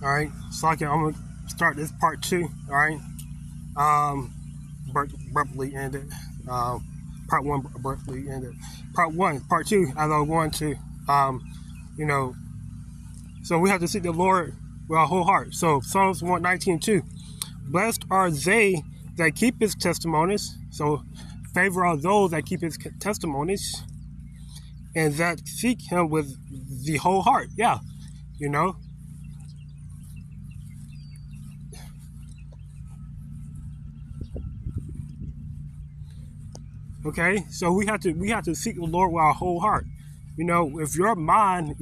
All right, so I'm gonna start this part two. All right, abruptly ended. Part one abruptly ended. Part one, part two. As I'm going to, you know, so we have to seek the Lord with our whole heart. So Psalms 119:2. Blessed are they that keep His testimonies. So favor are those that keep His testimonies and that seek Him with the whole heart. Yeah, you know. Okay, so we have to seek the Lord with our whole heart. You know, if your mind,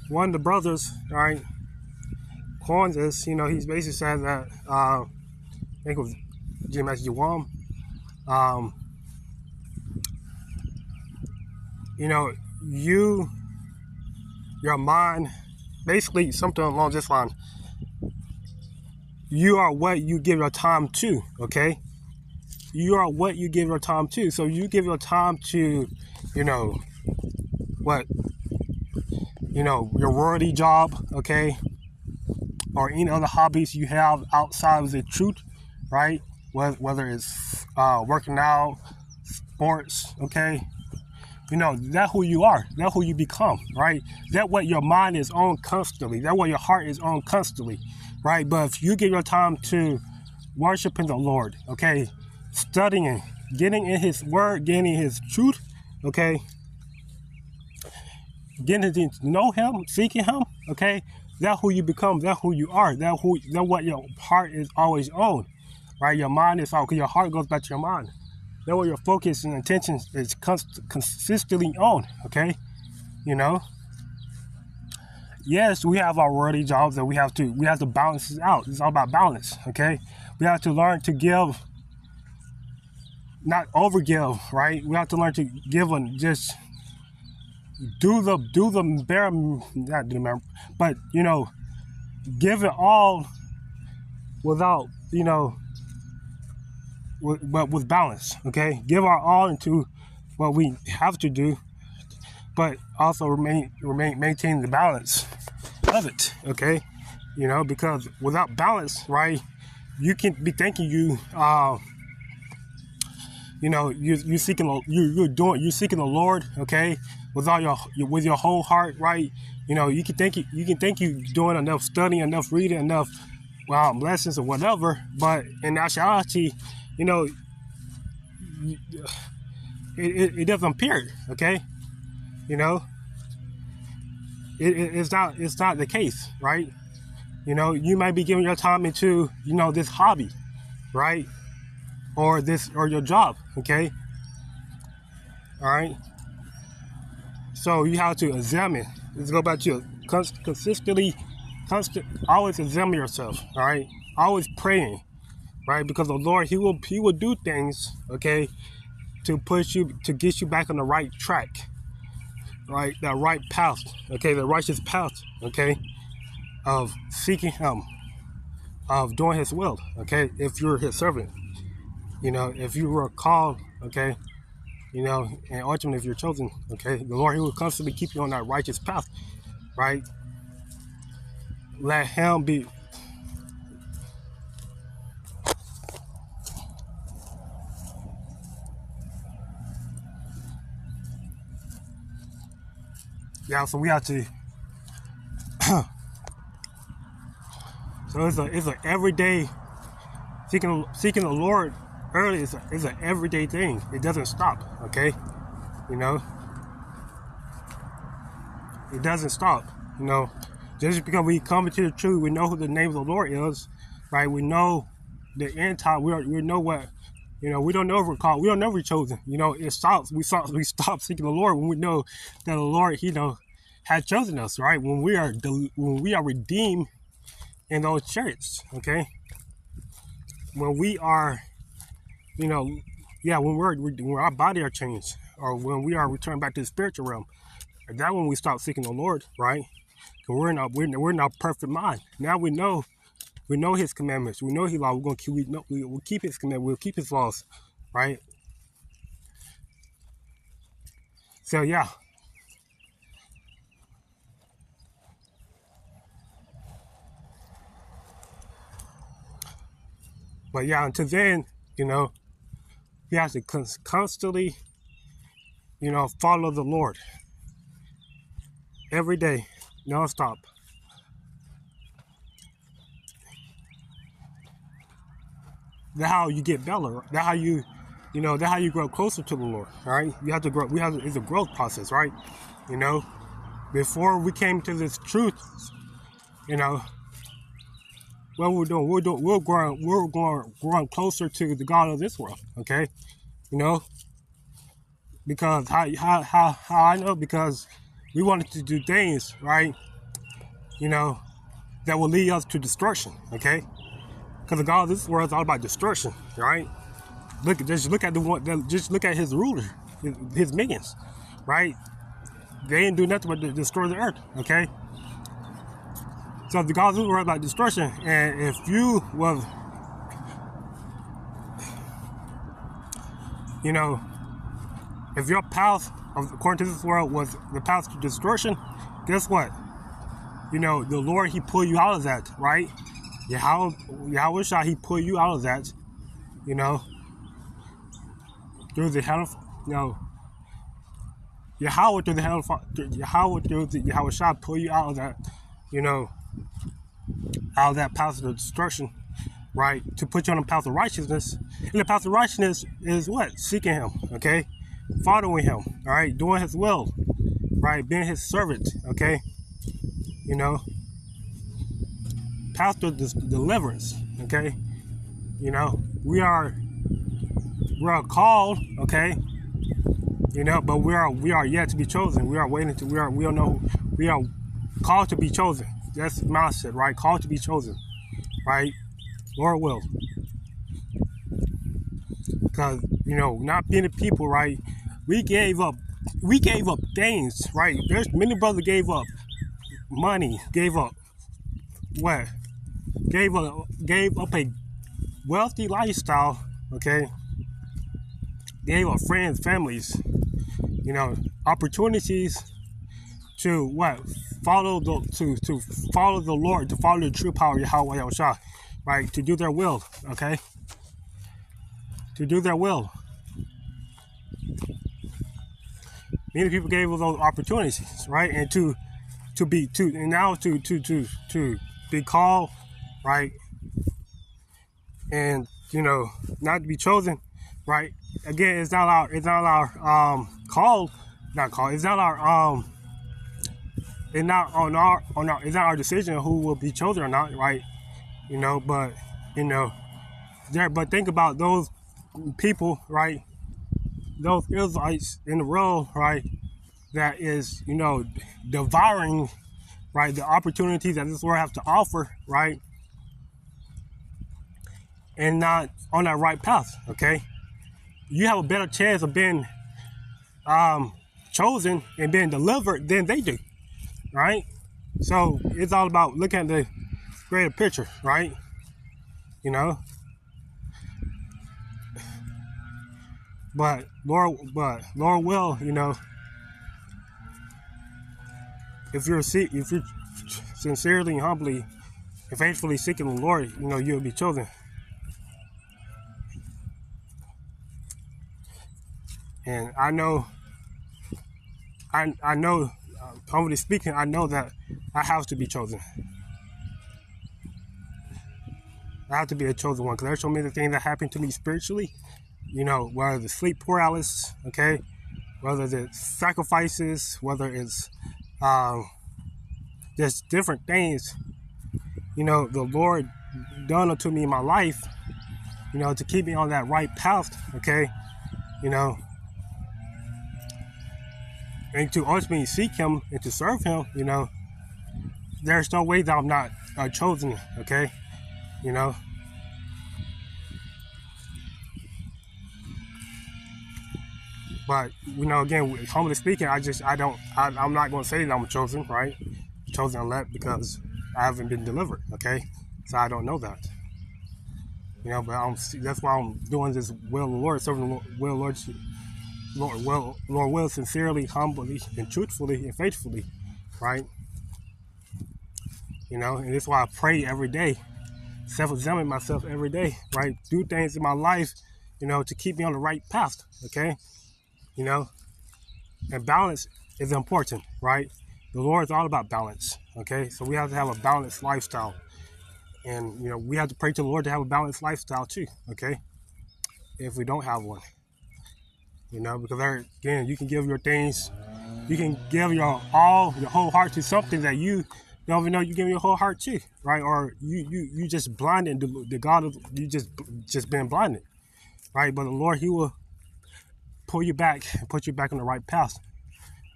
one of the brothers, all right, coins this, he's basically said that I think it was GMS Yuam, um, you know, you your mind, basically something along this line. You are what you give your time to, okay? You are what you give your time to. So you give your time to, what, your worthy job, okay? Or any other hobbies you have outside of the truth, right? Whether it's working out, sports, okay? That's who you are. That's who you become, right? That's what your mind is on constantly. That's what your heart is on constantly, right? But if you give your time to worshiping the Lord, okay, studying, getting in His Word, getting in His truth, okay, getting to know Him, seeking Him, okay, that's who you become. That's who you are. That's what your heart is always on, right? Your mind is all, because your heart goes back to your mind. That's what your focus and attention is consistently on, okay? Yes, we have our worthy jobs that we have to balance it out. It's all about balance, okay? We have to learn to give, not overgive, right? We have to learn to give and just do the bare, not do the bare, but give it all without, but with balance, okay? Give our all into what we have to do, but also maintain the balance of it, okay? Because without balance, right, you can be thinking you seeking you're seeking the Lord, okay, with all with your whole heart, right? You can think you doing enough studying, enough reading, enough lessons or whatever, but in actuality, it doesn't appear, okay? It's not the case, right? You might be giving your time into this hobby, right, or your job, okay? All right. So you have to examine. Let's go back to always examine yourself. All right. Always praying, right? Because the Lord, He will do things, okay, to push you, to get you back on the right track, right? That right path, okay, the righteous path, okay, of seeking Him, of doing His will, okay. If you're His servant, if you were called, okay, and ultimately if you're chosen, okay, the Lord, He will constantly keep you on that righteous path, right? Let Him be. Yeah, so we have to. So it's a everyday seeking the Lord early. It's an everyday thing. It doesn't stop. Okay, it doesn't stop. Just because we come into the truth, we know who the name of the Lord is, right? We know the end time. We know what. We don't know if we're called. We don't know if we're chosen. It stops. We stop seeking the Lord when we know that the Lord, has chosen us, right? When we are redeemed in those chariots, okay? When we are, when our body are changed, or when we are returned back to the spiritual realm, that when we stop seeking the Lord, right? Because we're in our perfect mind. Now we know His commandments. We know His law. We'll keep His commandments. We'll keep His laws, right? So yeah. But yeah, until then, you know, we have to constantly, you know, follow the Lord every day, nonstop. That's how you get better. That's how you, you know, that's how you grow closer to the Lord. All right, you have to grow. It's a growth process, right? You know, before we came to this truth, you know, what we're doing, we're growing closer to the God of this world. Okay, you know, because how I know, because we wanted to do things, right? You know, that will lead us to destruction. Okay, because the God of this world is all about destruction, right? Just look at his ruler, his minions, right? They didn't do nothing but to destroy the earth. Okay, so the God of this world is about destruction, and if you was, you know, if your path, according to this world, was the path to destruction, guess what? You know, the Lord, he pulled you out of that, right? Yahweh Shah, he pulled you out of that, you know, through the hell of, you know, Yahweh through the hell of, Yahweh Shah pulled you out of that, you know, out of that path of destruction, right? To put you on the path of righteousness. And the path of righteousness is what? Seeking him, okay? Following him, all right? Doing his will, right? Being his servant, okay? You know, path of deliverance, okay? You know, we are called, okay? You know, but we are yet to be chosen. We are waiting to, we don't know, we are called to be chosen. That's mindset, right? Called to be chosen, right? Lord will. Because, you know, not being the people, right? We gave up things, right? There's many brothers gave up money, gave up what? Gave up a wealthy lifestyle, okay? Gave up friends, families, you know, opportunities to what? Follow to follow the Lord, to follow the true power of Yahweh Yahushua, right? To do their will, okay? To do their will. Many people gave us those opportunities, right? And to be called, right? And, you know, not to be chosen, right? Again, it's not our call, not call. It's not our it's not it's not our decision who will be chosen or not, right? You know, but you know, but think about those people, right? Those Israelites in the world, right? That is, you know, devouring, right, the opportunities that this world has to offer, right? And not on that right path, okay? You have a better chance of being chosen and being delivered than they do, right? So it's all about looking at the greater picture, right? You know? But Lord will, you know, if you're sincerely and humbly and faithfully seeking the Lord, you know, you'll be chosen. And I know, humbly speaking, I know that I have to be chosen. I have to be a chosen one, because there's so many things that happen to me spiritually, you know, whether the sleep paralysis, okay, whether it's sacrifices, whether it's just different things, you know, the Lord done unto me in my life, you know, to keep me on that right path, okay, you know, and to ultimately seek him and to serve him, you know, there's no way that I'm not chosen, okay, you know. But, you know, again, humbly speaking, I'm not going to say that I'm chosen, right? Chosen elect, because I haven't been delivered, okay? So I don't know that. You know, but that's why I'm doing this will of the Lord, serving the Lord will sincerely, humbly, and truthfully, and faithfully, right? You know, and that's why I pray every day self-examine myself every day, right? Do things in my life, to keep me on the right path, okay? You know, and balance is important, right? The Lord is all about balance, okay? So we have to have a balanced lifestyle. And, we have to pray to the Lord to have a balanced lifestyle too, okay? If we don't have one, because again, you can give your things, you can give your whole heart to something that you don't even know you give your whole heart to, right? Or you just blinded, the God of you just been blinded, right? But the Lord, He will pull you back and put you back on the right path,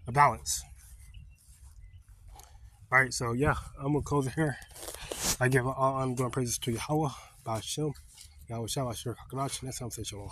a balance. All right, so yeah, I'm gonna close it here. I give all I'm going praises to Yahweh, Ba'ashem, Yahweh Shah, Ashur Hakanach, and that's how I'm saying shalom.